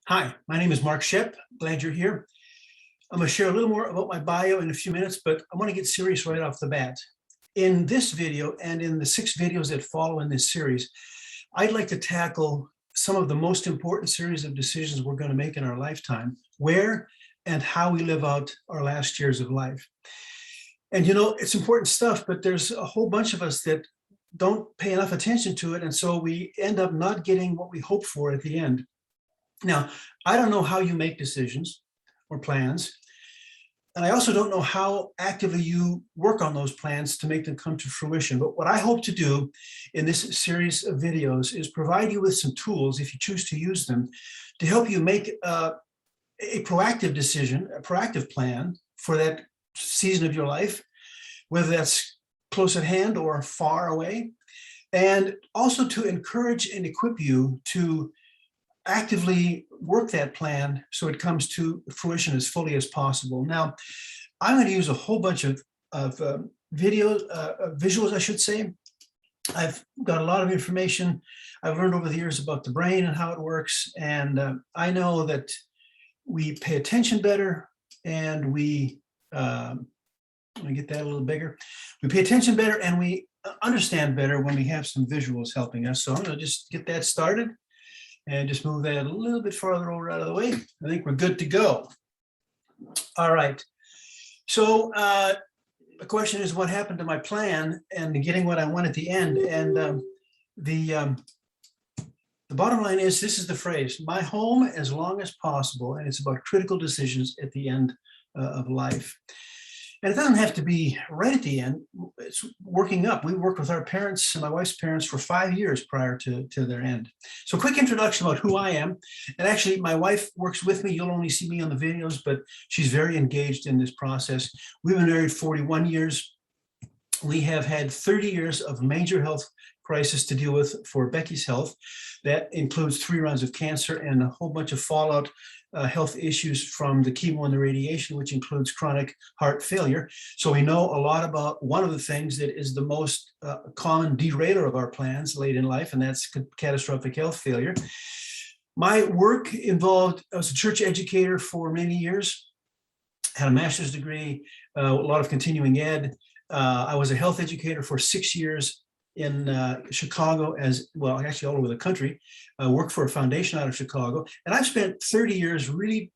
Hi, my name is Mark Shep. Glad you're here. I'm going to share a little more about my bio in a few minutes, but I want to get serious right off the bat. In this video and in the 6 videos that follow in this series, I'd like to tackle some of the most important series of decisions we're going to make in our lifetime, where and how we live out our last years of life. And it's important stuff, but there's a whole bunch of us that don't pay enough attention to it, and so we end up not getting what we hope for at the end. Now, I don't know how you make decisions or plans, and I also don't know how actively you work on those plans to make them come to fruition. But what I hope to do in this series of videos is provide you with some tools, if you choose to use them, to help you make a proactive decision, a proactive plan for that season of your life, whether that's close at hand or far away, and also to encourage and equip you to actively work that plan so it comes to fruition as fully as possible. Now, I'm going to use a whole bunch of visuals, I should say. I've got a lot of information I've learned over the years about the brain and how it works, and I know that we pay attention better, and let me get that a little bigger. We pay attention better and we understand better when we have some visuals helping us. So I'm going to just get that started and just move that a little bit farther over out of the way. I think we're good to go. All right. So the question is, what happened to my plan and getting what I want at the end? And the bottom line is, this is the phrase: my home as long as possible. And it's about critical decisions at the end of life. And it doesn't have to be right at the end. It's working up. We worked with our parents and my wife's parents for 5 years prior to their end. So quick introduction about who I am. And actually, my wife works with me. You'll only see me on the videos, but she's very engaged in this process. We've been married 41 years. We have had 30 years of major health crisis to deal with for Becky's health. That includes 3 rounds of cancer and a whole bunch of fallout health issues from the chemo and the radiation, which includes chronic heart failure. So we know a lot about one of the things that is the most common derailer of our plans late in life, and that's catastrophic health failure. My work involved, I was a church educator for many years, had a master's degree, a lot of continuing ed. I was a health educator for 6 years in Chicago, as well, actually all over the country. I worked for a foundation out of Chicago, and I've spent 30 years really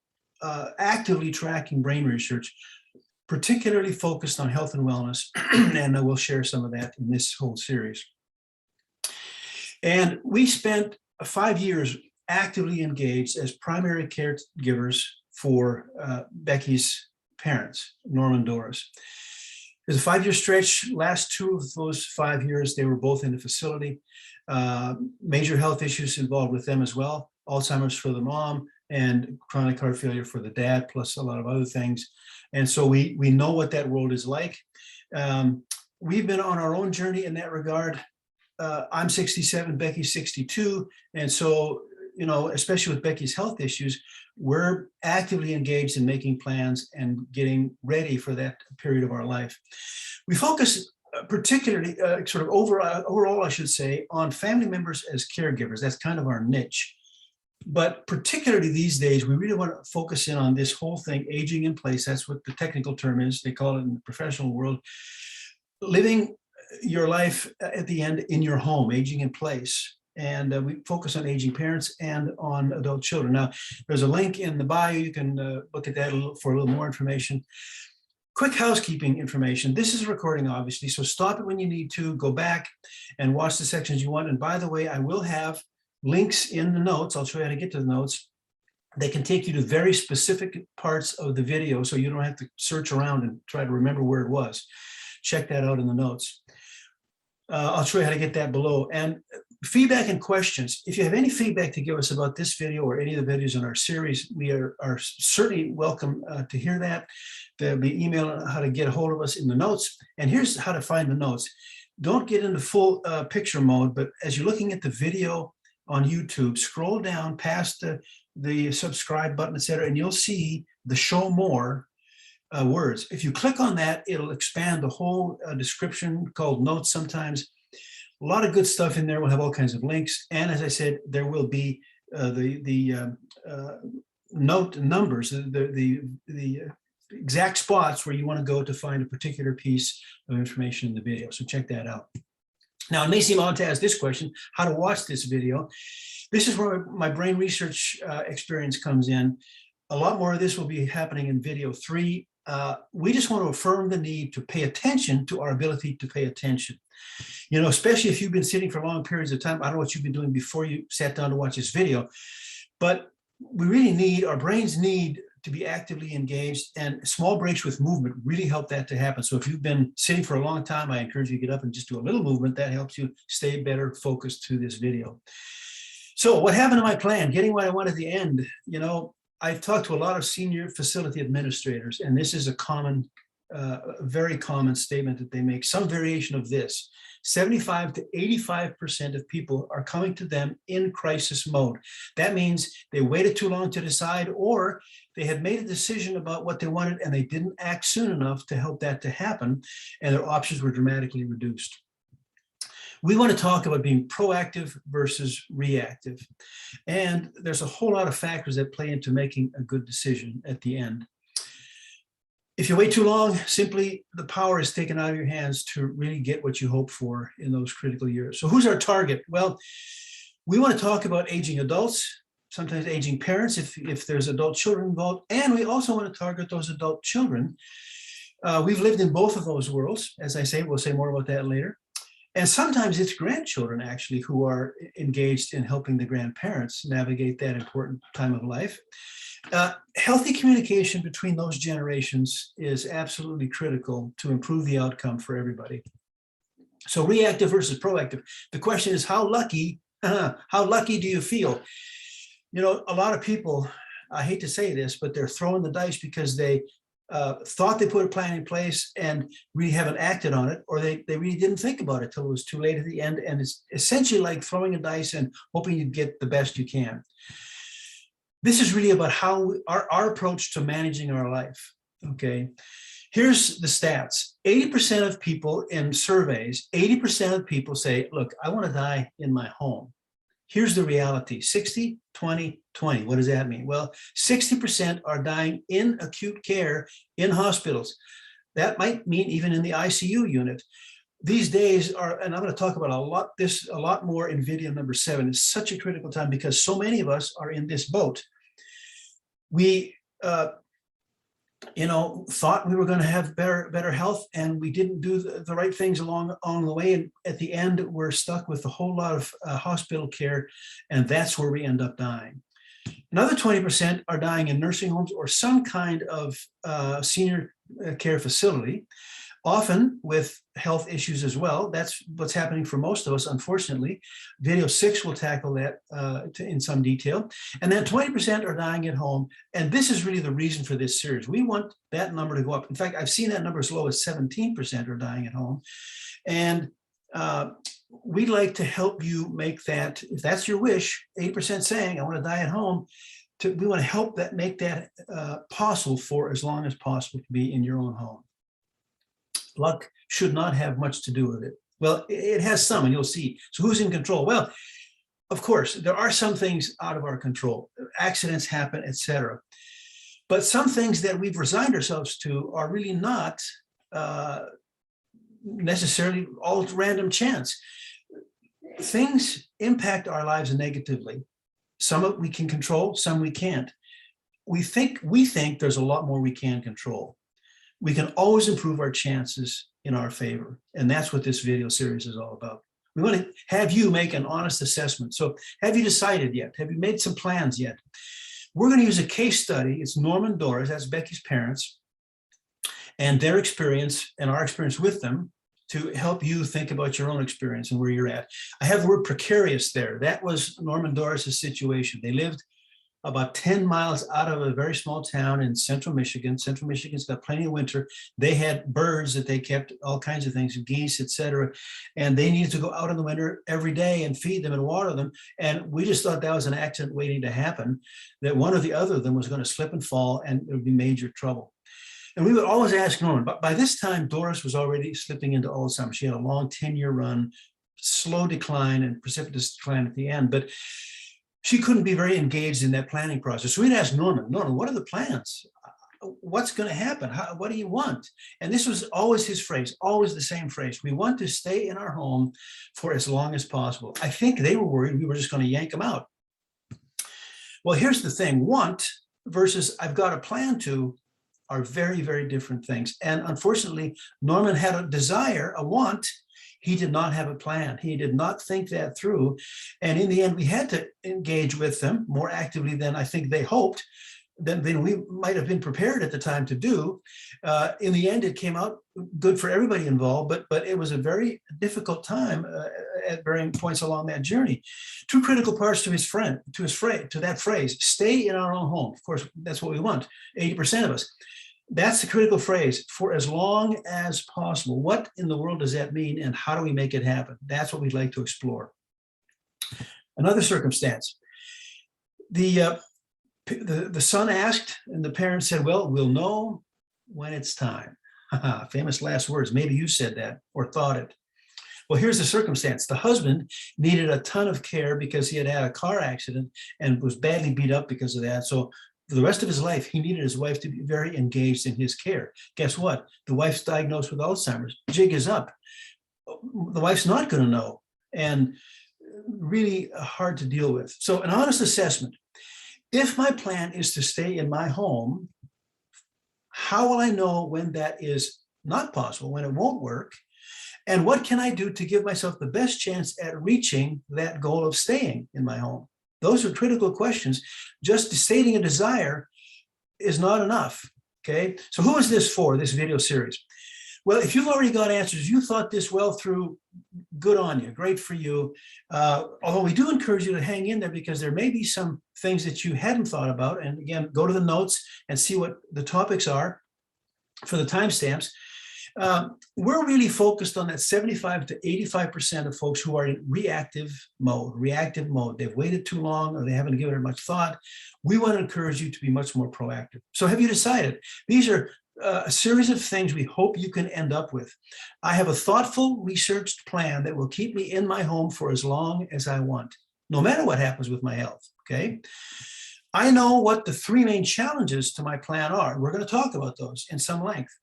actively tracking brain research, particularly focused on health and wellness, and I will share some of that in this whole series. And we spent 5 years actively engaged as primary caregivers for Becky's parents, Norm and Doris. There's a 5-year stretch. Last 2 of those 5 years, they were both in the facility. Major health issues involved with them as well. Alzheimer's for the mom and chronic heart failure for the dad, plus a lot of other things. And so we know what that world is like. We've been on our own journey in that regard. I'm 67, Becky's 62. And so, especially with Becky's health issues, we're actively engaged in making plans and getting ready for that period of our life. We focus particularly, sort of overall, I should say, on family members as caregivers. That's kind of our niche. But particularly these days, we really want to focus in on this whole thing, aging in place. That's what the technical term is. They call it in the professional world, living your life at the end in your home, aging in place. And we focus on aging parents and on adult children. Now, there's a link in the bio. You can look at that for a little more information. Quick housekeeping information. This is a recording, obviously, so stop it when you need to. Go back and watch the sections you want. And by the way, I will have links in the notes. I'll show you how to get to the notes. They can take you to very specific parts of the video, so you don't have to search around and try to remember where it was. Check that out in the notes. I'll show you how to get that below. And feedback and questions. If you have any feedback to give us about this video or any of the videos in our series, we are certainly welcome to hear that. There'll be email on how to get a hold of us in the notes. And here's how to find the notes. Don't get into full picture mode, but as you're looking at the video on YouTube, scroll down past the subscribe button, etc., and you'll see the show more words. If you click on that, it'll expand the whole description, called notes sometimes. A lot of good stuff in there. We'll have all kinds of links. And as I said, there will be the note numbers, the exact spots where you want to go to find a particular piece of information in the video. So check that out. Now, it may seem odd to ask this question, how to watch this video. This is where my brain research experience comes in. A lot more of this will be happening in video 3. We just want to affirm the need to pay attention to our ability to pay attention. You know, especially if you've been sitting for long periods of time. I don't know what you've been doing before you sat down to watch this video, but we really need, our brains need to be actively engaged, and small breaks with movement really help that to happen. So if you've been sitting for a long time, I encourage you to get up and just do a little movement. That helps you stay better focused to this video. So what happened to my plan? Getting what I want at the end. You know, I've talked to a lot of senior facility administrators, and this is a common, very common statement that they make, some variation of this. 75 to 85% of people are coming to them in crisis mode. That means they waited too long to decide, or they had made a decision about what they wanted and they didn't act soon enough to help that to happen, and their options were dramatically reduced. We want to talk about being proactive versus reactive. And there's a whole lot of factors that play into making a good decision at the end. If you wait too long, simply the power is taken out of your hands to really get what you hope for in those critical years. So who's our target? Well, we want to talk about aging adults, sometimes aging parents if there's adult children involved, and we also want to target those adult children. We've lived in both of those worlds. As I say, we'll say more about that later. And sometimes it's grandchildren actually who are engaged in helping the grandparents navigate that important time of life. Healthy communication between those generations is absolutely critical to improve the outcome for everybody. So reactive versus proactive. The question is, how lucky do you feel? You know, a lot of people, I hate to say this, but they're throwing the dice because they thought they put a plan in place and really haven't acted on it, or they really didn't think about it till it was too late at the end. And it's essentially like throwing a dice and hoping you get the best you can. This is really about how our approach to managing our life, okay? Here's the stats. 80% of people in surveys, 80% of people say, look, I want to die in my home. Here's the reality, 60, 20, 20. What does that mean? Well, 60% are dying in acute care in hospitals. That might mean even in the ICU unit. These days are, and I'm going to talk about a lot more in video number 7. It's such a critical time because so many of us are in this boat. We, thought we were going to have better health, and we didn't do the right things along the way. And at the end, we're stuck with a whole lot of hospital care, and that's where we end up dying. Another 20% are dying in nursing homes or some kind of senior care facility, often with health issues as well. That's what's happening for most of us, unfortunately. Video 6 will tackle that in some detail. And then 20% are dying at home. And this is really the reason for this series. We want that number to go up. In fact, I've seen that number as low as 17% are dying at home. And we'd like to help you make that, if that's your wish, 80% saying, I want to die at home, we want to help that make that possible for as long as possible to be in your own home. Luck should not have much to do with it. Well, it has some, and you'll see. So who's in control? Well, of course, there are some things out of our control. Accidents happen, etc. But some things that we've resigned ourselves to are really not necessarily all random chance. Things impact our lives negatively. Some of it we can control, some we can't. We think there's a lot more we can control. We can always improve our chances in our favor. And that's what this video series is all about. We want to have you make an honest assessment. So have you decided yet? Have you made some plans yet? We're going to use a case study. It's Norm and Doris, that's Becky's parents, and their experience and our experience with them to help you think about your own experience and where you're at. I have the word precarious there. That was Norm and Doris's situation. They lived about 10 miles out of a very small town in central Michigan. Central Michigan's got plenty of winter. They had birds that they kept, all kinds of things, geese, etc. And they needed to go out in the winter every day and feed them and water them. And we just thought that was an accident waiting to happen, that one or the other of them was going to slip and fall and it would be major trouble. And we would always ask Norman, but by this time, Doris was already slipping into Alzheimer's. She had a long 10-year run, slow decline and precipitous decline at the end. But she couldn't be very engaged in that planning process. So we'd ask Norman, what are the plans? What's going to happen? What do you want? And this was always his phrase, always the same phrase. We want to stay in our home for as long as possible. I think they were worried we were just going to yank them out. Well, here's the thing. Want versus I've got a plan to are very, very different things. And unfortunately, Norman had a desire, a want. He did not have a plan. He did not think that through. And in the end, we had to engage with them more actively than I think they hoped, than we might have been prepared at the time to do. In the end, it came out good for everybody involved, but it was a very difficult time at varying points along that journey. Two critical parts to that phrase, stay in our own home. Of course, that's what we want, 80% of us. That's the critical phrase, for as long as possible. What in the world does that mean, and how do we make it happen? That's what we'd like to explore. Another circumstance, the son asked, and the parent said, well, we'll know when it's time. Famous last words. Maybe you said that or thought it. Well, here's the circumstance. The husband needed a ton of care because he had had a car accident and was badly beat up because of that. So for the rest of his life, he needed his wife to be very engaged in his care. Guess what? The wife's diagnosed with Alzheimer's. Jig is up. The wife's not going to know, and really hard to deal with. So an honest assessment. If my plan is to stay in my home, how will I know when that is not possible, when it won't work? And what can I do to give myself the best chance at reaching that goal of staying in my home? Those are critical questions. Just stating a desire is not enough, okay? So who is this for, this video series? Well, if you've already got answers, you thought this well through, good on you, great for you. Although we do encourage you to hang in there because there may be some things that you hadn't thought about. And again, go to the notes and see what the topics are for the timestamps. We're really focused on that 75 to 85% of folks who are in reactive mode. They've waited too long or they haven't given it much thought. We want to encourage you to be much more proactive. So have you decided? These are a series of things we hope you can end up with. I have a thoughtful, researched plan that will keep me in my home for as long as I want, no matter what happens with my health, okay? I know what the three main challenges to my plan are. We're going to talk about those in some length.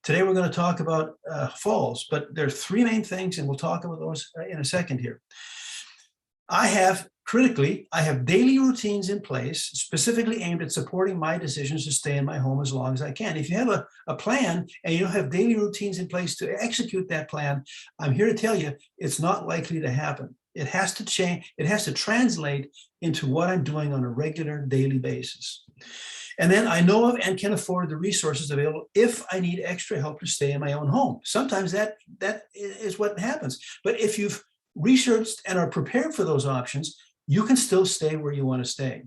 Today, we're going to talk about falls, but there are three main things, and we'll talk about those in a second here. I have daily routines in place specifically aimed at supporting my decisions to stay in my home as long as I can. If you have a plan and you don't have daily routines in place to execute that plan, I'm here to tell you it's not likely to happen. It has to change. It has to translate into what I'm doing on a regular daily basis. And then I know of and can afford the resources available if I need extra help to stay in my own home. Sometimes that is what happens. But if you've researched and are prepared for those options, you can still stay where you want to stay.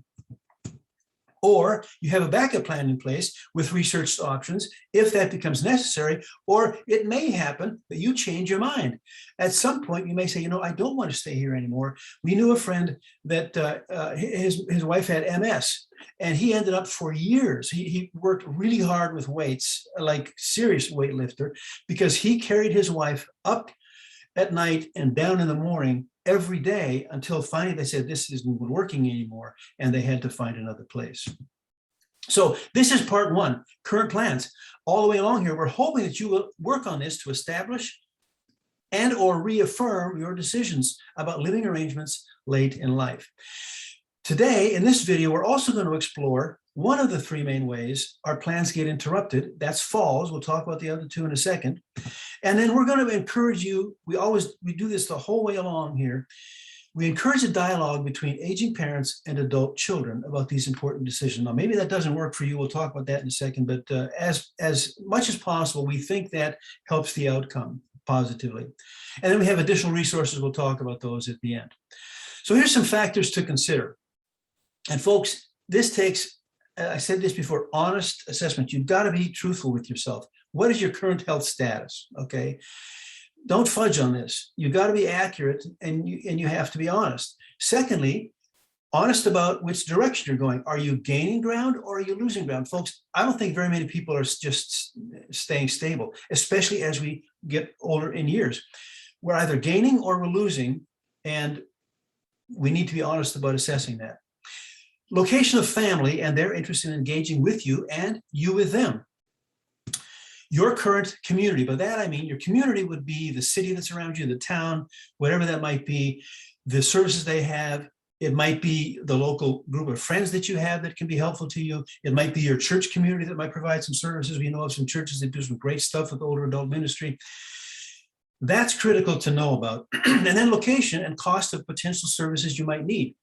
Or you have a backup plan in place with researched options if that becomes necessary, or it may happen that you change your mind. At some point, you may say, I don't want to stay here anymore. We knew a friend that his wife had MS, and he ended up for years. He worked really hard with weights, like serious weightlifter, because he carried his wife up at night and down in the morning every day until finally they said this isn't working anymore and they had to find another place. So this is part one, current plans. All the way along here, we're hoping that you will work on this to establish and or reaffirm your decisions about living arrangements late in life. Today, in this video, we're also going to explore one of the three main ways our plans get interrupted. That's falls. We'll talk about the other two in a second. And then we're going to encourage you. We do this the whole way along here. We encourage a dialogue between aging parents and adult children about these important decisions. Now, maybe that doesn't work for you. We'll talk about that in a second. But as much as possible, we think that helps the outcome positively. And then we have additional resources. We'll talk about those at the end. So here's some factors to consider. And folks, this takes, I said this before, honest assessment. You've got to be truthful with yourself. What is your current health status? Okay. Don't fudge on this. You've got to be accurate and you have to be honest. Secondly, honest about which direction you're going. Are you gaining ground or are you losing ground? Folks, I don't think very many people are just staying stable, especially as we get older in years. We're either gaining or we're losing. And we need to be honest about assessing that. Location of family and their interest in engaging with you and you with them. Your current community. By that, I mean your community would be the city that's around you, the town, whatever that might be, the services they have. It might be the local group of friends that you have that can be helpful to you. It might be your church community that might provide some services. We know of some churches that do some great stuff with older adult ministry. That's critical to know about. And then location and cost of potential services you might need.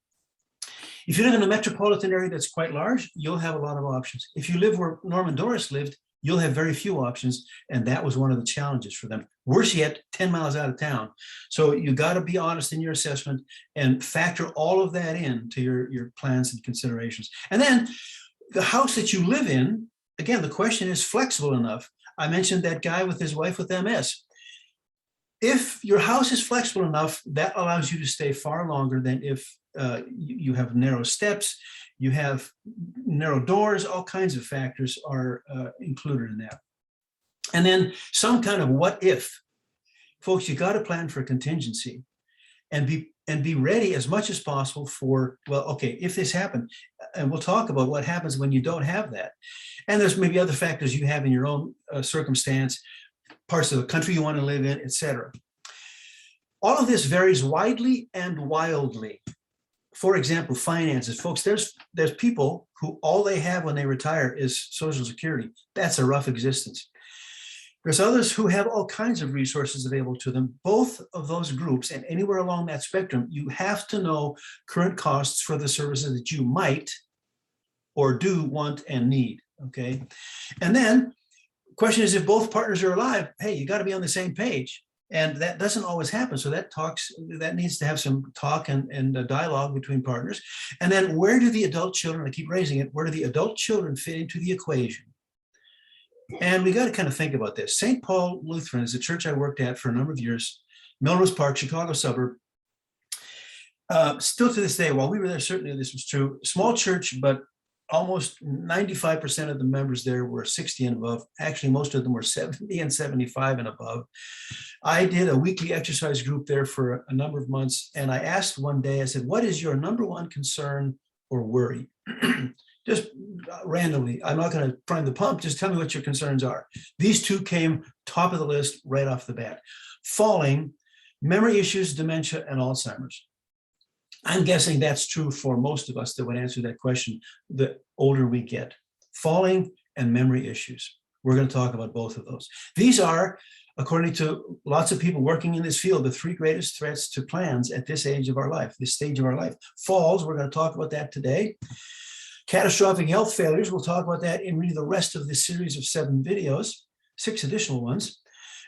If you live in a metropolitan area that's quite large, you'll have a lot of options. If you live where Norman Doris lived, you'll have very few options. And that was one of the challenges for them. Worse yet, 10 miles out of town. So you got to be honest in your assessment and factor all of that into your plans and considerations. And then the house that you live in, again, the question is flexible enough. I mentioned that guy with his wife with MS. If your house is flexible enough, that allows you to stay far longer than if you have narrow steps, you have narrow doors, all kinds of factors are included in that. And then some kind of what if. Folks, you got to plan for contingency and be ready as much as possible for, well, okay, if this happened, and we'll talk about what happens when you don't have that. And there's maybe other factors you have in your own circumstance, parts of the country you want to live in, etc. All of this varies widely and wildly. For example, finances. Folks, there's people who all they have when they retire is Social Security. That's a rough existence. There's others who have all kinds of resources available to them. Both of those groups, and anywhere along that spectrum, you have to know current costs for the services that you might or do want and need, okay? And then the question is, if both partners are alive, hey, you got to be on the same page. And that doesn't always happen. So that needs to have some talk and a dialogue between partners. And then where do the adult children, I keep raising it, where do the adult children fit into the equation? And we got to kind of think about this. St. Paul Lutheran is a church I worked at for a number of years, Melrose Park, Chicago suburb. Still to this day, while we were there, certainly this was true. Small church, but almost 95% of the members there were 60 and above. Actually, most of them were 70 and 75 and above. I did a weekly exercise group there for a number of months. And I asked one day, I said, what is your number one concern or worry? Just randomly. I'm not going to prime the pump. Just tell me what your concerns are. These two came top of the list right off the bat. Falling, memory issues, dementia, and Alzheimer's. I'm guessing that's true for most of us that would answer that question the older we get. Falling and memory issues. We're going to talk about both of those. These are, according to lots of people working in this field, the three greatest threats to plans at this age of our life, this stage of our life. Falls, we're going to talk about that today. Catastrophic health failures, we'll talk about that in really the rest of this series of 7 videos, 6 additional ones.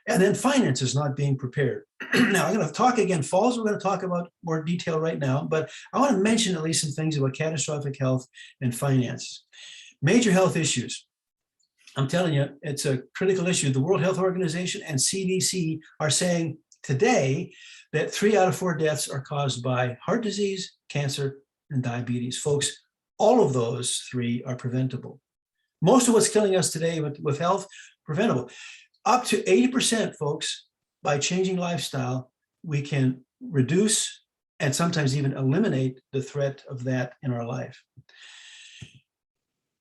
And then finances, not being prepared. Now, I'm going to talk again, falls, we're going to talk about more detail right now, but I want to mention at least some things about catastrophic health and finances. Major health issues. I'm telling you, it's a critical issue. The World Health Organization and CDC are saying today that 3 out of 4 deaths are caused by heart disease, cancer, and diabetes. Folks, all of those 3 are preventable. Most of what's killing us today with health, preventable. Up to 80%, folks, by changing lifestyle, we can reduce and sometimes even eliminate the threat of that in our life.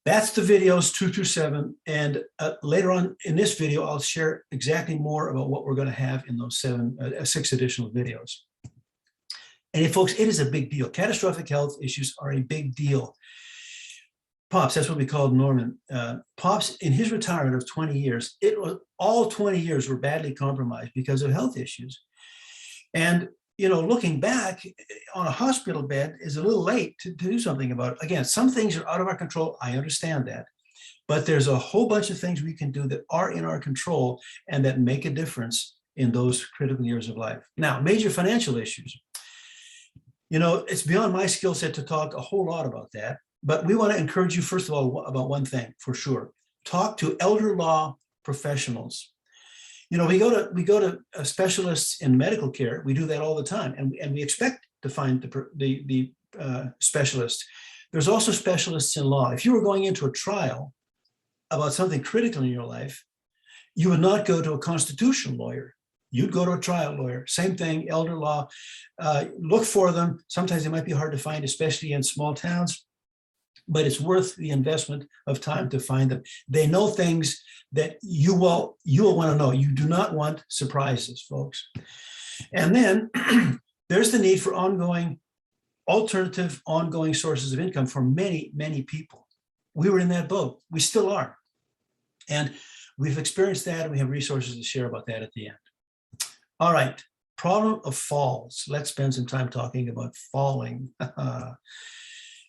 That's the videos 2 through 7. And later on in this video, I'll share exactly more about what we're going to have in those 6 additional videos. And folks, it is a big deal. Catastrophic health issues are a big deal. Pops, that's what we called Norman. Pops, in his retirement of 20 years, it was all 20 years were badly compromised because of health issues. And, you know, looking back on a hospital bed is a little late to do something about it. Again, some things are out of our control. I understand that. But there's a whole bunch of things we can do that are in our control and that make a difference in those critical years of life. Now, major financial issues. You know, it's beyond my skill set to talk a whole lot about that. But we want to encourage you, first of all, about one thing for sure. Talk to elder law professionals. You know, we go to specialists in medical care. We do that all the time, and we expect to find the specialists. There's also specialists in law. If you were going into a trial about something critical in your life, you would not go to a constitutional lawyer. you'd go to a trial lawyer. Same thing, elder law. Look for them. Sometimes they might be hard to find, especially in small towns, but it's worth the investment of time to find them. They know things that you will want to know. You do not want surprises, folks. And then there's the need for alternative ongoing sources of income for many, many people. We were in that boat. We still are. And we've experienced that, and we have resources to share about that at the end. All right, problem of falls. Let's spend some time talking about falling.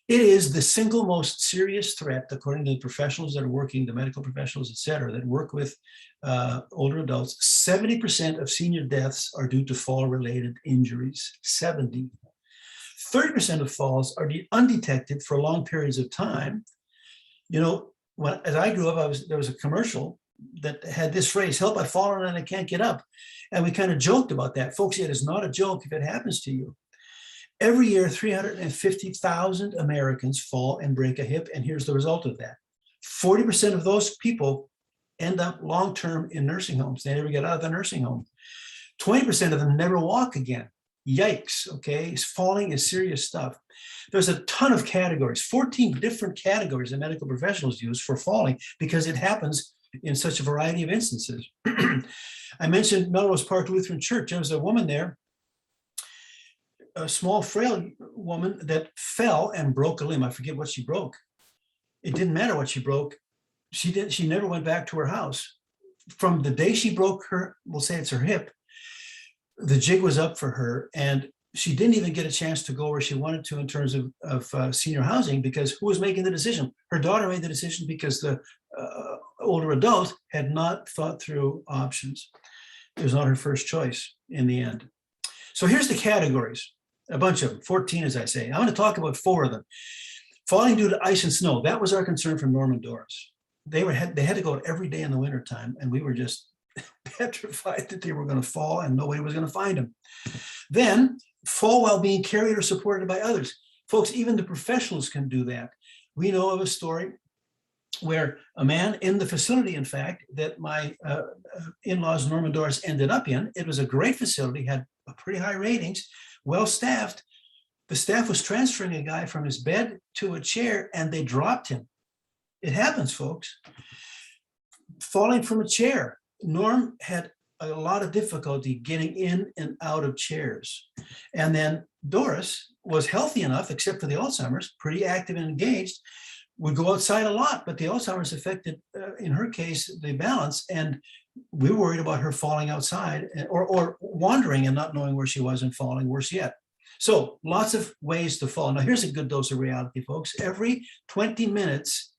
It is the single most serious threat, according to the professionals that are working, the medical professionals, et cetera, that work with older adults. 70% of senior deaths are due to fall-related injuries. 70. 30% of falls are undetected for long periods of time. You know, as I grew up, there was a commercial that had this phrase, help, I've fallen and I can't get up. And we kind of joked about that. Folks, it is not a joke if it happens to you. Every year, 350,000 Americans fall and break a hip, and here's the result of that. 40% of those people end up long-term in nursing homes. They never get out of the nursing home. 20% of them never walk again. Yikes, okay? Falling is serious stuff. There's a ton of categories, 14 different categories that medical professionals use for falling because it happens in such a variety of instances. I mentioned Melrose Park Lutheran Church. There was a woman there, a small, frail woman that fell and broke a limb. I forget what she broke. It didn't matter what she broke. She never went back to her house. From the day she broke her, we'll say it's her hip, the jig was up for her, and she didn't even get a chance to go where she wanted to in terms of senior housing, because who was making the decision? Her daughter made the decision because the older adult had not thought through options. It was not her first choice in the end. So here's the categories, a bunch of them, 14 as I say. I'm going to talk about 4 of them. Falling due to ice and snow, that was our concern from Norm and Doris. They had to go out every day in the wintertime, and we were just petrified that they were going to fall and nobody was going to find them. Then fall while being carried or supported by others. Folks, even the professionals can do that. We know of a story where a man in the facility, in fact, that my in-laws, Norm and Doris, ended up in, it was a great facility, had pretty high ratings, well-staffed. The staff was transferring a guy from his bed to a chair, and they dropped him. It happens, folks. Falling from a chair. Norm had a lot of difficulty getting in and out of chairs. And then Doris was healthy enough, except for the Alzheimer's, pretty active and engaged, would go outside a lot, but the Alzheimer's affected, in her case, the balance. And we were worried about her falling outside or wandering and not knowing where she was and falling, worse yet. So lots of ways to fall. Now, here's a good dose of reality, folks. Every 20 minutes,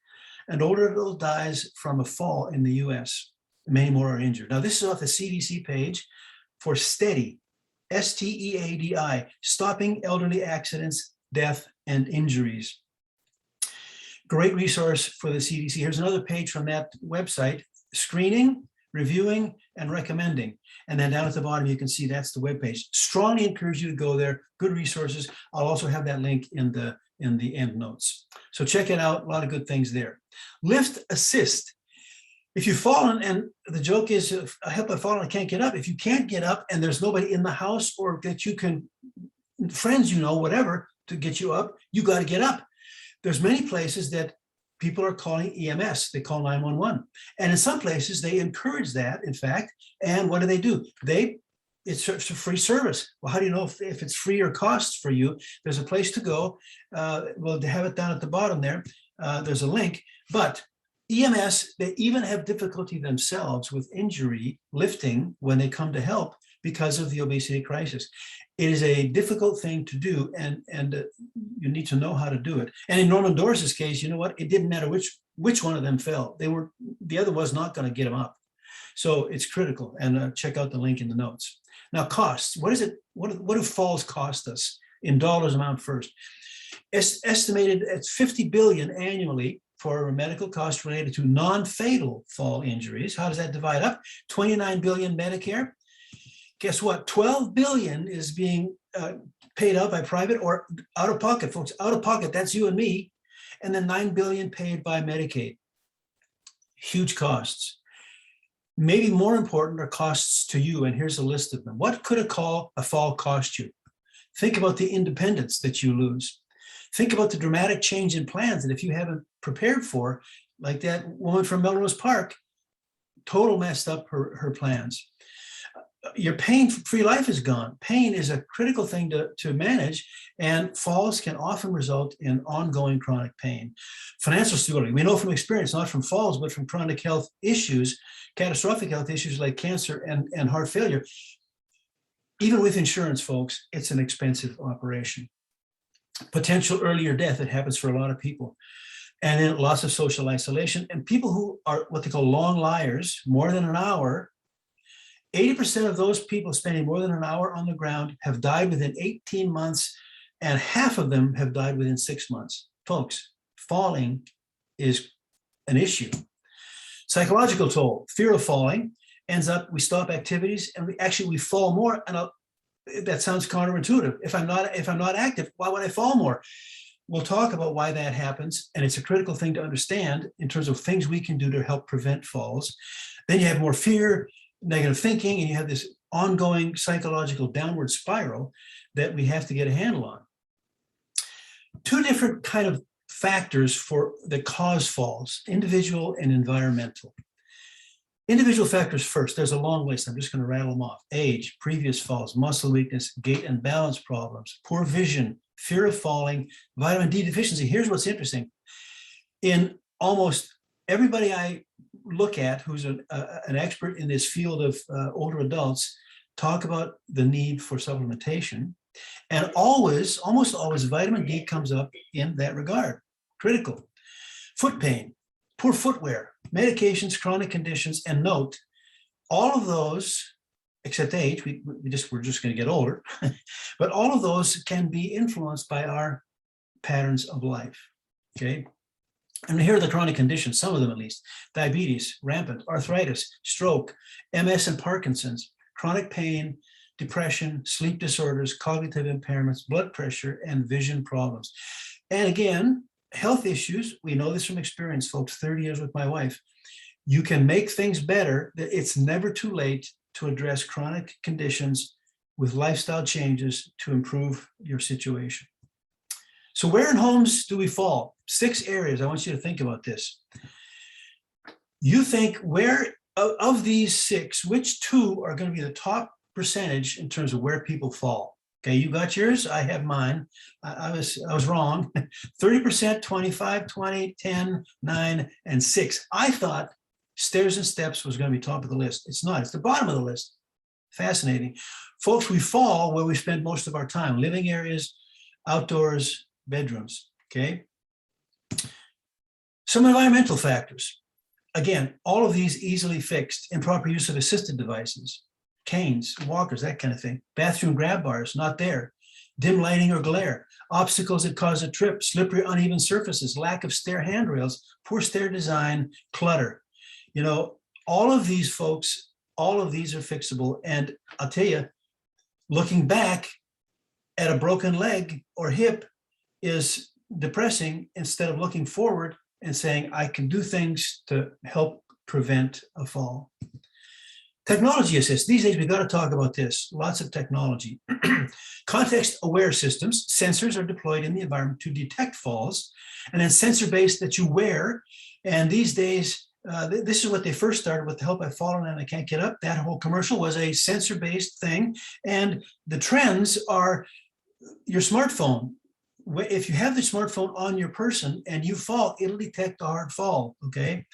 an older adult dies from a fall in the US. Many more are injured. Now, this is off the CDC page for STEADI, STEADI, Stopping Elderly Accidents, Death, and Injuries. Great resource for the CDC. Here's another page from that website, screening, reviewing, and recommending. And then down at the bottom, you can see that's the webpage. Strongly encourage you to go there. Good resources. I'll also have that link in the end notes. So check it out. A lot of good things there. Lift assist. If you've fallen, and the joke is, I help, I've fallen, I can't get up. If you can't get up and there's nobody in the house or that you can, friends, whatever, to get you up, you got to get up. There's many places that people are calling EMS. They call 911. And in some places, they encourage that, in fact. And what do? It's a free service. Well, how do you know if it's free or costs for you? There's a place to go. Well, they have it down at the bottom there. There's a link. But EMS, they even have difficulty themselves with injury lifting when they come to help because of the obesity crisis. It is a difficult thing to do, and you need to know how to do it. And in Norman Doris's case, you know what? It didn't matter which one of them fell. The other was not going to get them up. So it's critical. And check out the link in the notes. Now, costs. What is it? What do falls cost us in dollars amount first? Estimated at $50 billion annually for medical costs related to non-fatal fall injuries. How does that divide up? $29 billion Medicare. Guess what? $12 billion is being paid out by private or out of pocket, folks. Out of pocket, that's you and me. And then $9 billion paid by Medicaid. Huge costs. maybe more important are costs to you, and here's a list of them. What could a fall cost you? Think about the independence that you lose. Think about the dramatic change in plans that if you haven't prepared for, like that woman from Melrose Park, total messed up her plans. Your pain-free life is gone. Pain is a critical thing to manage, and falls can often result in ongoing chronic pain. Financial stability, we know from experience, not from falls, but from chronic health issues, catastrophic health issues like cancer and heart failure. Even with insurance, folks, it's an expensive operation. Potential earlier death, it happens for a lot of people. And then lots of social isolation. And people who are what they call long liars, more than an hour, 80% of those people spending more than an hour on the ground have died within 18 months, and half of them have died within 6 months. Folks, falling is an issue. Psychological toll, fear of falling ends up, we stop activities and we fall more. And that sounds counterintuitive. If I'm not active, why would I fall more? We'll talk about why that happens, and it's a critical thing to understand in terms of things we can do to help prevent falls. Then you have more fear, negative thinking, and you have this ongoing psychological downward spiral that we have to get a handle on. Two different kind of factors that cause falls, individual and environmental. Individual factors first, there's a long list, I'm just going to rattle them off. Age, previous falls, muscle weakness, gait and balance problems, poor vision, fear of falling, vitamin D deficiency. Here's what's interesting. In almost everybody I look at who's an expert in this field of older adults talk about the need for supplementation. And almost always, vitamin D comes up in that regard. Critical. Foot pain, poor footwear, medications, chronic conditions, and note, all of those, except age, we're just going to get older, but all of those can be influenced by our patterns of life, okay? And here are the chronic conditions, some of them at least: diabetes, rampant, arthritis, stroke, MS and Parkinson's, chronic pain, depression, sleep disorders, cognitive impairments, blood pressure, and vision problems. And again, health issues, we know this from experience, folks, 30 years with my wife. You can make things better. It's never too late to address chronic conditions with lifestyle changes to improve your situation. So where in homes do we fall? 6 areas. I want you to think about this. You think where of these 6, which 2 are going to be the top percentage in terms of where people fall? Okay, you got yours, I have mine. I was wrong. 30%, 25, 20, 10, 9, and 6. I thought stairs and steps was going to be top of the list. It's not, it's the bottom of the list. Fascinating. Folks, we fall where we spend most of our time: living areas, outdoors, bedrooms, okay? Some environmental factors. Again, all of these easily fixed. Improper use of assisted devices, canes, walkers, that kind of thing. Bathroom grab bars, not there. Dim lighting or glare. Obstacles that cause a trip, slippery, uneven surfaces, lack of stair handrails, poor stair design, clutter. You know, all of these, folks, all of these are fixable. And I'll tell you, looking back at a broken leg or hip is depressing, instead of looking forward and saying, I can do things to help prevent a fall. Technology assist. These days, we've got to talk about this. Lots of technology. Context-aware systems. Sensors are deployed in the environment to detect falls, and then sensor-based that you wear. And these days, this is what they first started with: the help I've fallen and I can't get up. That whole commercial was a sensor-based thing. And the trends are your smartphone. If you have the smartphone on your person and you fall, it'll detect a hard fall, okay?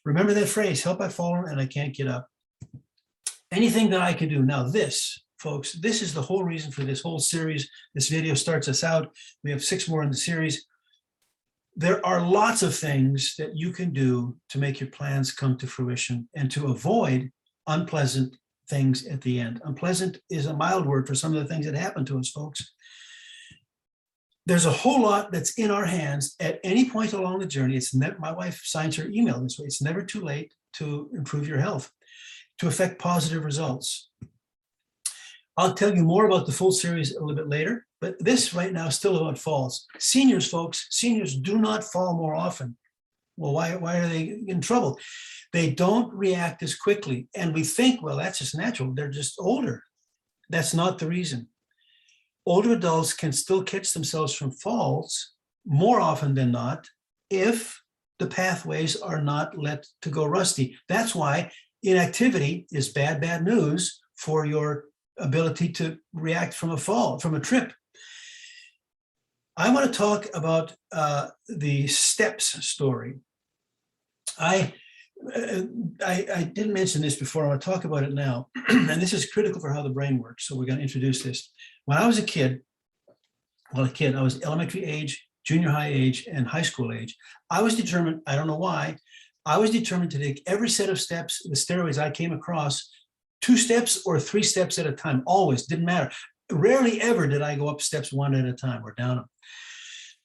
Remember that phrase: help I've fallen and I can't get up. Anything that I can do. Now this, folks, this is the whole reason for this whole series. This video starts us out. We have 6 more in the series. There are lots of things that you can do to make your plans come to fruition and to avoid unpleasant things at the end. Unpleasant is a mild word for some of the things that happen to us, folks. There's a whole lot that's in our hands at any point along the journey. My wife signs her email this way: it's never too late to improve your health, to affect positive results. I'll tell you more about the full series a little bit later, but this right now is still about falls. Seniors, folks, seniors do not fall more often. Well, why are they in trouble? They don't react as quickly. And we think, well, that's just natural. They're just older. That's not the reason. Older adults can still catch themselves from falls more often than not if the pathways are not let to go rusty. That's why inactivity is bad news for your ability to react from a fall, from a trip. I want to talk about the steps story. I didn't mention this before. I want to talk about it now. And this is critical for how the brain works. So we're going to introduce this. When I was a kid, I was elementary age, junior high age, and high school age. I was determined, I don't know why, I was determined to take every set of steps, the stairways I came across, 2 steps or 3 steps at a time, always, didn't matter. Rarely ever did I go up steps 1 at a time or down them.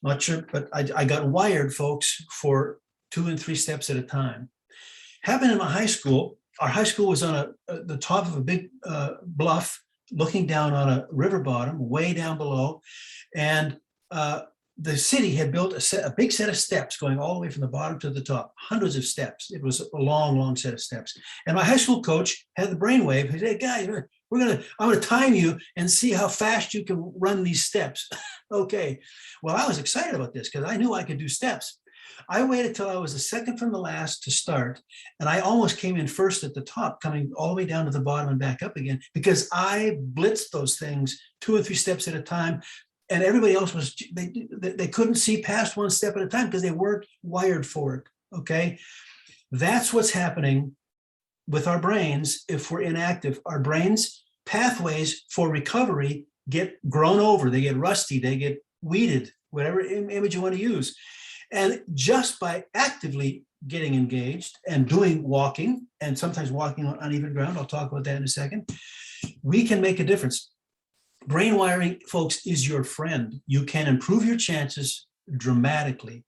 Not sure, but I got wired, folks, for 2 and 3 steps at a time. Happened in my high school. Our high school was on the top of a big bluff, looking down on a river bottom, way down below. And the city had built a big set of steps going all the way from the bottom to the top, hundreds of steps. It was a long set of steps. And my high school coach had the brainwave. He said, "Hey, guys, I'm going to time you and see how fast you can run these steps." Okay. Well, I was excited about this because I knew I could do steps. I waited till I was the second from the last to start, and I almost came in first at the top, coming all the way down to the bottom and back up again, because I blitzed those things 2 or 3 steps at a time, and everybody else they couldn't see past 1 step at a time because they weren't wired for it. Okay, that's what's happening with our brains if we're inactive. Our brains' pathways for recovery get grown over, they get rusty, they get weeded, whatever image you want to use. And just by actively getting engaged and doing walking, and sometimes walking on uneven ground, I'll talk about that in a second, we can make a difference. Brain wiring, folks, is your friend. You can improve your chances dramatically.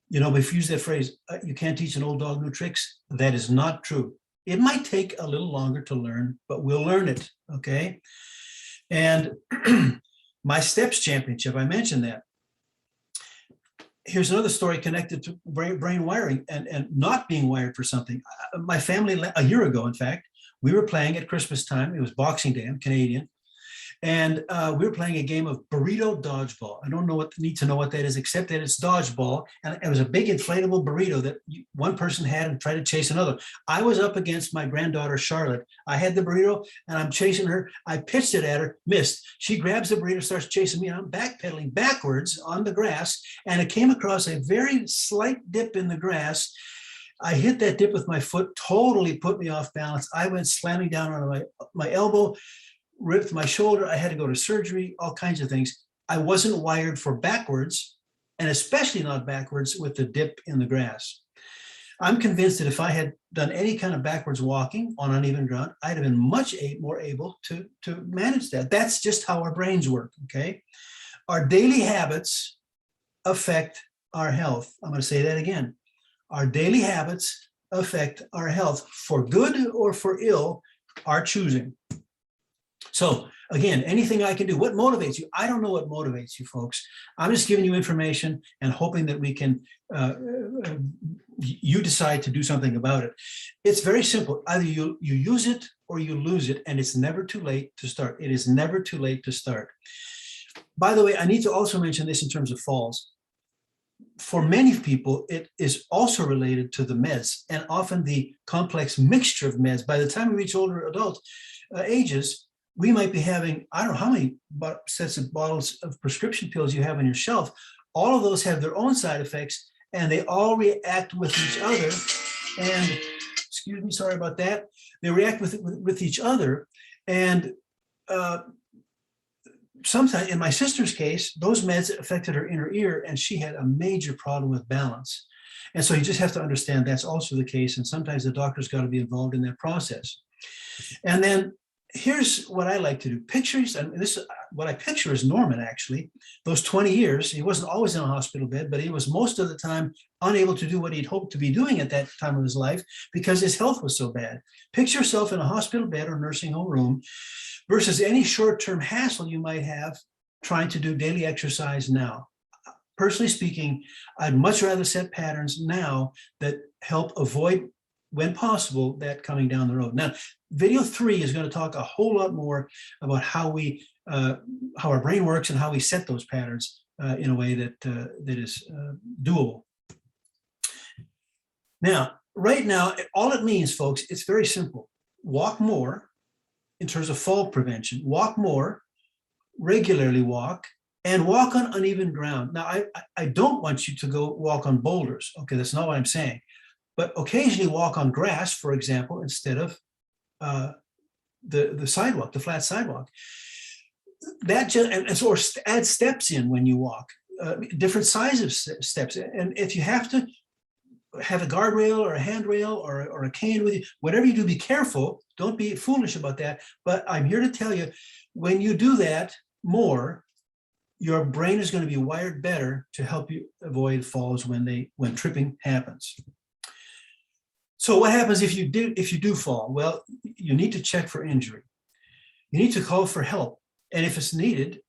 You know, if you use that phrase, you can't teach an old dog new tricks, that is not true. It might take a little longer to learn, but we'll learn it, okay? And my STEPS championship, I mentioned that. Here's another story connected to brain wiring and not being wired for something. My family, a year ago, in fact, we were playing at Christmas time. It was Boxing Day, I'm Canadian. And we were playing a game of burrito dodgeball. I don't need to know what that is, except that it's dodgeball. And it was a big inflatable burrito that one person had and tried to chase another. I was up against my granddaughter, Charlotte. I had the burrito and I'm chasing her. I pitched it at her, missed. She grabs the burrito, starts chasing me. And I'm backpedaling backwards on the grass. And it came across a very slight dip in the grass. I hit that dip with my foot, totally put me off balance. I went slamming down on my elbow, ripped my shoulder. I had to go to surgery, all kinds of things. I wasn't wired for backwards, and especially not backwards with the dip in the grass. I'm convinced that if I had done any kind of backwards walking on uneven ground, I'd have been much more able to manage that. That's just how our brains work, okay? Our daily habits affect our health. I'm going to say that again. Our daily habits affect our health, for good or for ill, our choosing. So again, anything I can do, what motivates you? I don't know what motivates you, folks. I'm just giving you information and hoping that we can, you decide to do something about it. It's very simple. Either you use it or you lose it, and it's never too late to start. It is never too late to start. By the way, I need to also mention this in terms of falls. For many people, it is also related to the meds, and often the complex mixture of meds. By the time we reach older adult ages, we might be having, I don't know how many sets of bottles of prescription pills you have on your shelf. All of those have their own side effects, and they all react with each other. And, excuse me, sorry about that. They react with each other. And sometimes, in my sister's case, those meds affected her inner ear, and she had a major problem with balance. And so you just have to understand that's also the case. And sometimes the doctor's got to be involved in that process. And then here's what I like to do. Pictures, and this what I picture is Norman, actually. Those 20 years, he wasn't always in a hospital bed, but he was most of the time unable to do what he'd hoped to be doing at that time of his life because his health was so bad. Picture yourself in a hospital bed or nursing home room versus any short-term hassle you might have trying to do daily exercise now. personally speaking, I'd much rather set patterns now that help avoid, when possible, that coming down the road. Now, video 3 is going to talk a whole lot more about how our brain works and how we set those patterns in a way that is doable. Now, right now, all it means, folks, it's very simple. Walk more in terms of fall prevention. Walk more, regularly walk, and walk on uneven ground. Now, I don't want you to go walk on boulders. Okay, that's not what I'm saying. But occasionally walk on grass, for example, instead of the sidewalk, the flat sidewalk. That just, and so, or add steps in when you walk, different sizes of steps. And if you have to have a guardrail or a handrail or a cane with you, whatever you do, be careful. Don't be foolish about that. But I'm here to tell you, when you do that more, your brain is going to be wired better to help you avoid falls when tripping happens. So what happens if you do fall? Well, you need to check for injury. You need to call for help. And if it's needed,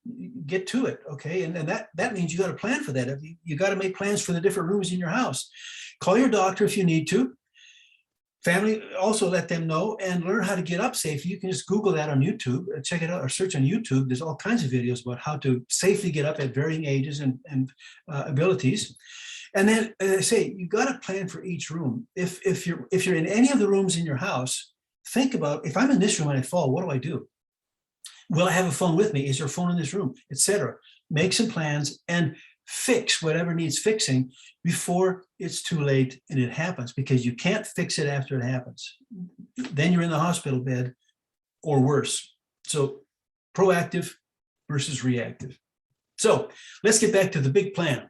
get to it, okay? And that means you got to plan for that. You got to make plans for the different rooms in your house. Call your doctor if you need to. Family, also let them know, and learn how to get up safely. You can just Google that on YouTube, check it out, or search on YouTube. There's all kinds of videos about how to safely get up at varying ages and abilities. And then, as I say, you got to plan for each room. If you're in any of the rooms in your house, think about, if I'm in this room and I fall, what do I do? Will I have a phone with me? Is there a phone in this room, etc.? Make some plans and fix whatever needs fixing before it's too late and it happens, because you can't fix it after it happens. Then you're in the hospital bed or worse. So proactive versus reactive. So let's get back to the big plan.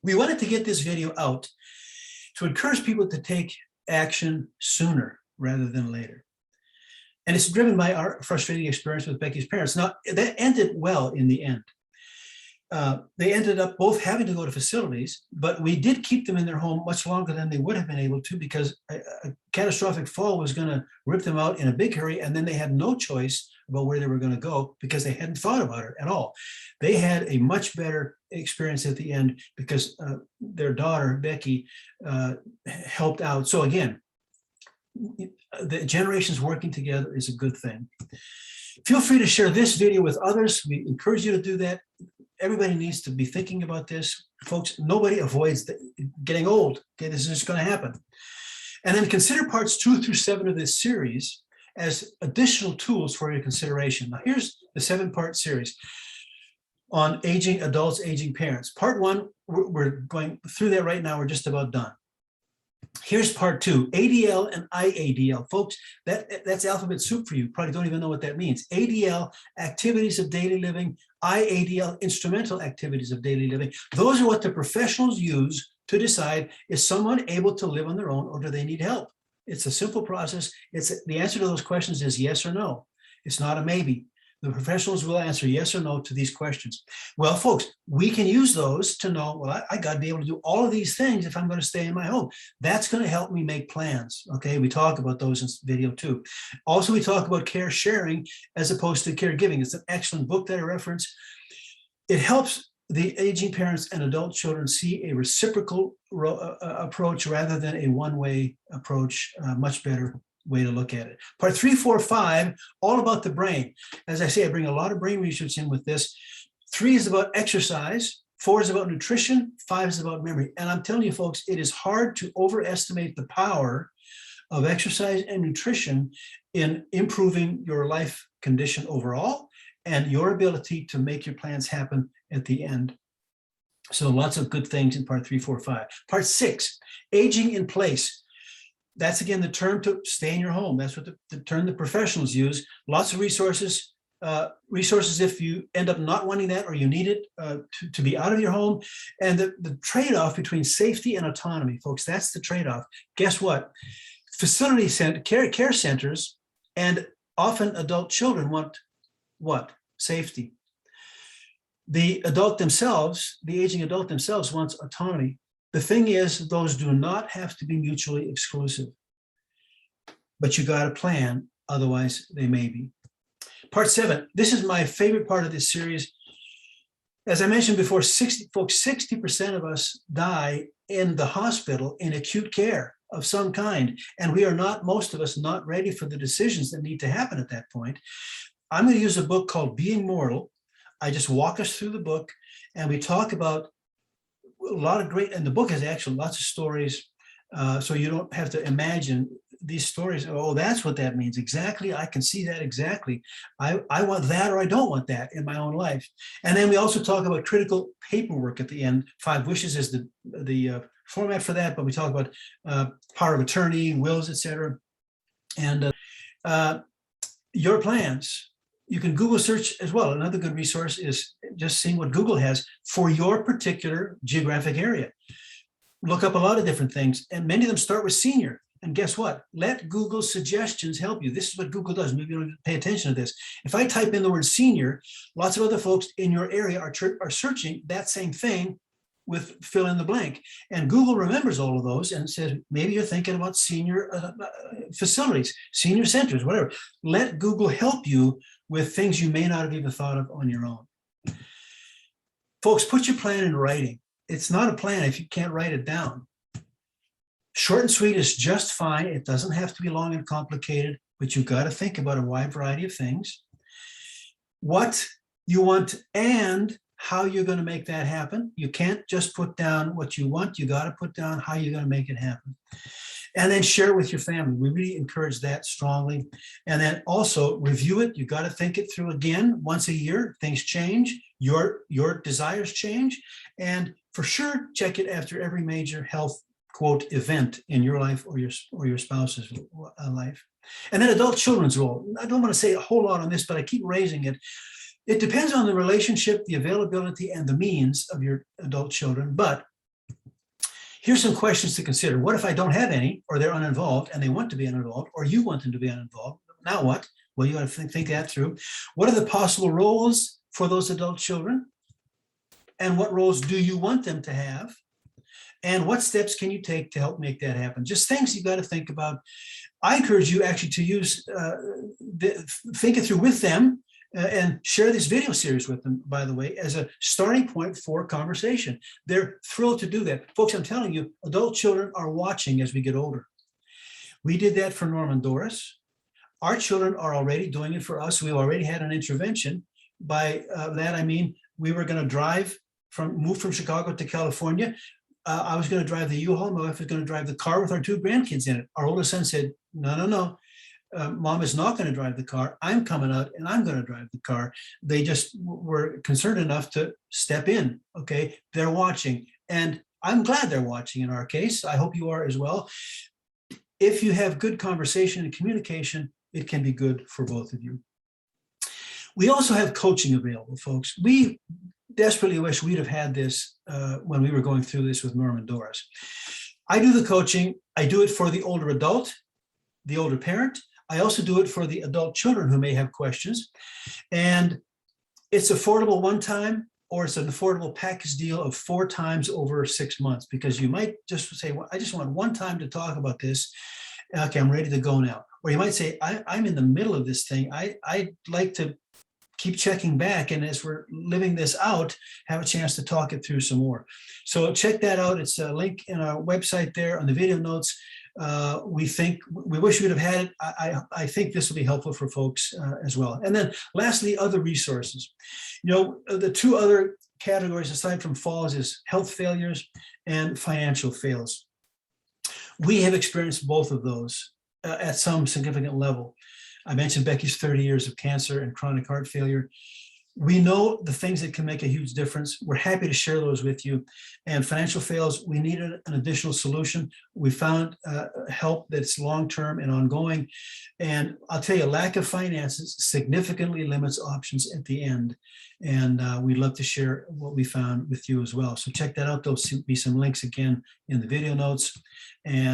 We wanted to get this video out to encourage people to take action sooner rather than later. And it's driven by our frustrating experience with Becky's parents. Now, that ended well in the end. They ended up both having to go to facilities, but we did keep them in their home much longer than they would have been able to, because a catastrophic fall was going to rip them out in a big hurry, and then they had no choice about where they were going to go because they hadn't thought about it at all. They had a much better experience at the end because their daughter, Becky, helped out. So again, the generations working together is a good thing. Feel free to share this video with others. We encourage you to do that. Everybody needs to be thinking about this. Folks, nobody avoids getting old. Okay, this is just going to happen. And then consider parts 2 through 7 of this series as additional tools for your consideration. Now, here's the 7-part series on aging adults, aging parents. Part 1, we're going through that right now. We're just about done. Here's part 2, ADL and IADL. Folks, that's alphabet soup for you. Probably don't even know what that means. ADL, activities of daily living. IADL, instrumental activities of daily living. Those are what the professionals use to decide, is someone able to live on their own or do they need help? It's a simple process. The answer to those questions is yes or no. It's not a maybe. The professionals will answer yes or no to these questions. Well, folks, we can use those to know, well, I got to be able to do all of these things if I'm going to stay in my home. That's going to help me make plans. Okay, we talk about those in video 2. Also, we talk about care sharing as opposed to caregiving. It's an excellent book that I reference. It helps the aging parents and adult children see a reciprocal approach rather than a one-way approach, much better way to look at it. Part 3, 4, 5, all about the brain. As I say, I bring a lot of brain research in with this. 3 is about exercise. 4 is about nutrition. 5 is about memory. And I'm telling you, folks, it is hard to overestimate the power of exercise and nutrition in improving your life condition overall and your ability to make your plans happen at the end. So lots of good things in part 3, 4, 5. Part 6, aging in place. That's, again, the term to stay in your home. That's what the term the professionals use. Lots of resources. Resources if you end up not wanting that or you need it to be out of your home. And the trade-off between safety and autonomy, folks, that's the trade-off. Guess what? Care centers and often adult children want what? Safety. The adult themselves, the aging adult themselves, wants autonomy. The thing is, those do not have to be mutually exclusive, but you got to plan, otherwise they may be. Part 7, this is my favorite part of this series. As I mentioned before, 60% of us die in the hospital in acute care of some kind. And we are not, most of us, not ready for the decisions that need to happen at that point. I'm going to use a book called Being Mortal. I just walk us through the book and we talk about a lot of great, and the book has actually lots of stories. So you don't have to imagine these stories. Oh, that's what that means. Exactly. I can see that exactly. I want that or I don't want that in my own life. And then we also talk about critical paperwork at the end. 5 wishes is the format for that, but we talk about power of attorney, wills, etc. And your plans. You can Google search as well. Another good resource is just seeing what Google has for your particular geographic area. Look up a lot of different things, and many of them start with senior. And guess what? Let Google's suggestions help you. This is what Google does. Maybe you don't pay attention to this. If I type in the word senior, lots of other folks in your area are searching that same thing with fill in the blank. And Google remembers all of those and says, maybe you're thinking about senior facilities, senior centers, whatever. Let Google help you with things you may not have even thought of on your own. Folks, put your plan in writing. It's not a plan if you can't write it down. Short and sweet is just fine. It doesn't have to be long and complicated, but you've got to think about a wide variety of things. What you want and how you're going to make that happen. You can't just put down what you want. You got to put down how you're going to make it happen. And then share it with your family. We really encourage that strongly. And then also review it. You got to think it through again once a year. Things change. Your desires change. And for sure, check it after every major health, quote, event in your life or your spouse's life. And then adult children's role. I don't want to say a whole lot on this, but I keep raising it. It depends on the relationship, the availability, and the means of your adult children. But here's some questions to consider. What if I don't have any, or they're uninvolved and they want to be uninvolved, or you want them to be uninvolved? Now what? Well, you got to think that through. What are the possible roles for those adult children? And what roles do you want them to have? And what steps can you take to help make that happen? Just things you got to think about. I encourage you actually to use, think it through with them. And share this video series with them, by the way, as a starting point for conversation. They're thrilled to do that. Folks, I'm telling you, adult children are watching as we get older. We did that for Norm and Doris. Our children are already doing it for us. We've already had an intervention. By that, I mean, we were going to move from Chicago to California. I was going to drive the U-Haul. My wife was going to drive the car with our 2 grandkids in it. Our oldest son said, no. Mom is not going to drive the car. I'm coming out and I'm going to drive the car. They just were concerned enough to step in. Okay. They're watching. And I'm glad they're watching in our case. I hope you are as well. If you have good conversation and communication, it can be good for both of you. We also have coaching available, folks. We desperately wish we'd have had this when we were going through this with Norm and Doris. I do the coaching. I do it for the older adult, the older parent. I also do it for the adult children who may have questions. And it's affordable one time, or it's an affordable package deal of 4 times over 6 months, because you might just say, well, I just want one time to talk about this. Okay, I'm ready to go now. Or you might say, I'm in the middle of this thing. I'd like to keep checking back, and as we're living this out, have a chance to talk it through some more. So check that out. It's a link in our website there on the video notes. We wish we'd have had it. I think this will be helpful for folks as well. And then lastly, other resources. The 2 other categories aside from falls is health failures and financial fails. We have experienced both of those at some significant level. I mentioned Becky's 30 years of cancer and chronic heart failure. We know the things that can make a huge difference. We're happy to share those with you. And financial fails, we needed an additional solution. We found help that's long-term and ongoing. And I'll tell you, lack of finances significantly limits options at the end. And we'd love to share what we found with you as well. So check that out. There'll be some links again in the video notes. And